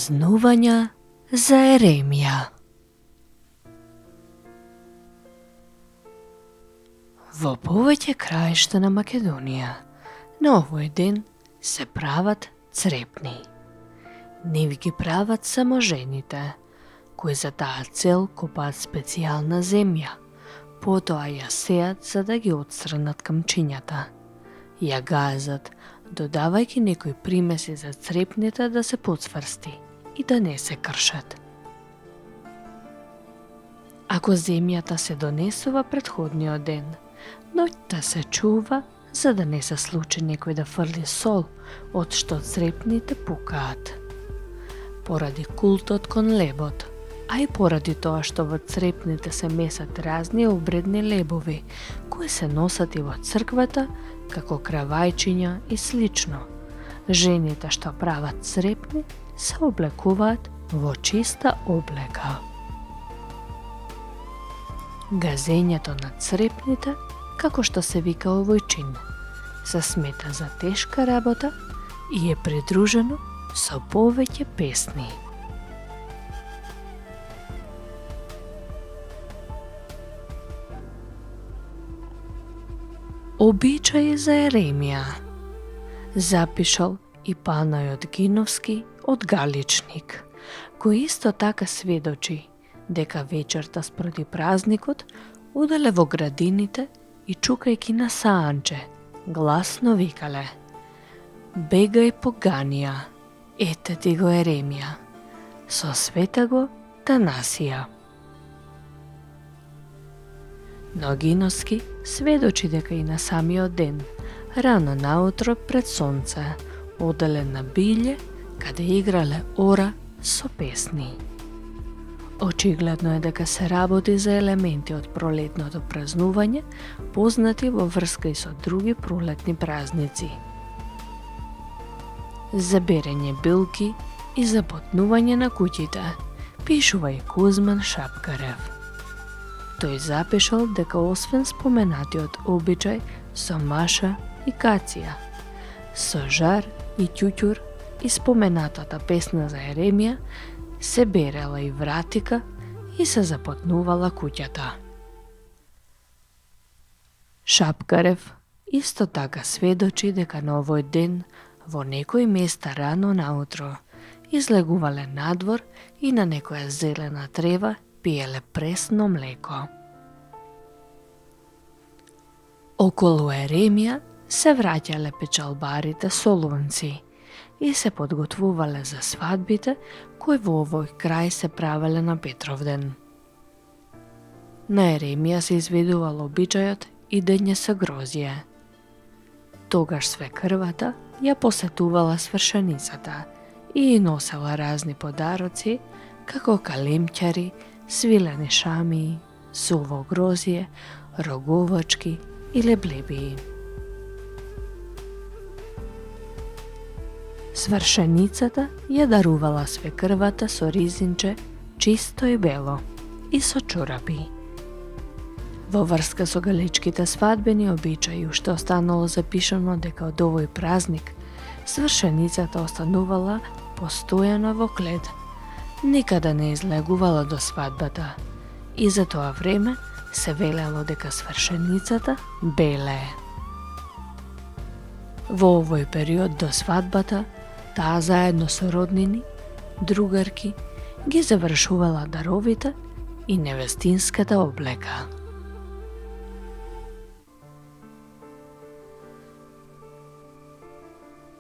Празнувања за Еремија. Во повеќе краишта на Македонија, на овој ден се прават црепни. Нив ги прават само жените, кои за таа цел копаат специјална земја, потоа ја сеат за да ги отстранат камчињата. Ја газат, додавајќи некои примеси за црепните да се поцврсти и да не се кршат. Ако земјата се донесува претходниот ден, ноќта се чува за да не се случи некој да фрли сол од што црепните пукаат. Поради култот кон лебот, а и поради тоа што во црепните се месат разни обредни лебови, кои се носат и во црквата, како кравајчиња и слично. Жените што прават црепни се облекуваат во чиста облека. Газењето на црепните, како што се вика овој чин, се смета за тешка работа и е придружено со повеќе песни. Обичаи за Еремија, запишал и Панајот Гиновски од Галичник, кој исто така сведочи дека вечерта спроти празникот оделе во градините и чукајќи на саанче, гласно викале: "Бегај по Ганија, ете ти го Еремија, со света го Танасија." Но Гиновски сведочи дека и на самиот ден, рано наутро пред сонце, оделе на билје каде играле ора со песни. Очигледно е дека се работи за елементи од пролетното празнување, познати во врска и со други пролетни празници. За берење билки и за потнување на куќите, пишува и Кузман Шапкарев. Тој запишал дека освен споменатиот обичај со маша и кација, со жар и ќуќур и споменатата песна за Еремија, се берела и вратика и се запотнувала куќата. Шапкарев исто така сведочи дека на овој ден во некои места рано наутро излегувале надвор и на некоја зелена трева пиеле пресно млеко. Околу Еремија се враќале печалбарите со лунци и се подготвувале за свадбите кои во овој крај се правеле на Петровден. На Еремија се изведувал обичајот идење со грозје. Тогаш свекрвата ја посетувала свршеницата и носела разни подароци, како калемќари, свилени шамии, суво грозје, роговачки и леблебии. Свршеницата ја дарувала свекрвата со ризинче чисто и бело и со чорапи. Во врска со галичките свадбени обичаи уште останало запишано дека од овој празник свршеницата останувала постојано во клет, никаде не излегувала до свадбата и за тоа време се велело дека свршеницата белее. Во овој период до свадбата, таа заедно со роднини, другарки, ги завршувала даровите и невестинската облека.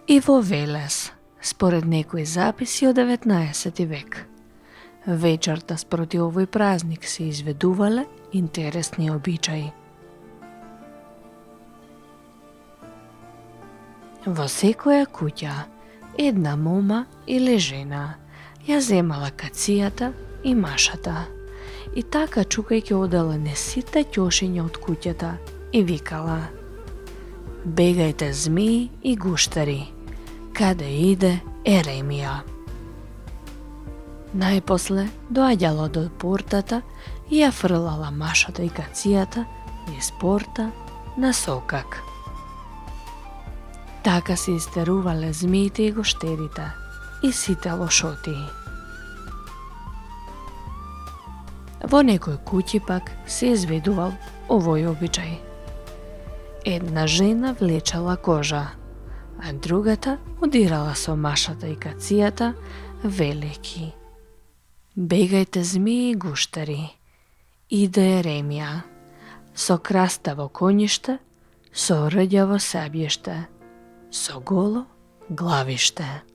И во Велес, според некои записи од 19 век, вечерта спроти овој празник се изведувале интересни обичаи. Во секоја куќа, една мома или жена ја земала кацијата и машата и така чукајќи одела не сите ќошиња од куќата и викала: "Бегајте змии и гуштари, каде иде Еремија." Најпосле доаѓала до портата и ја фрлала машата и кацијата низ порта на сокак. Така се истерувале змиите и гоштерите и сите лошоти. Во некој куќи пак се изведувал овој обичај. Една жена влечала кожа, а другата удирала со машата и кацијата, велики: бегајте змии и гуштари, иде Еремија, со краставо коњиште, со рѓаво сабјеште, со голо главиште.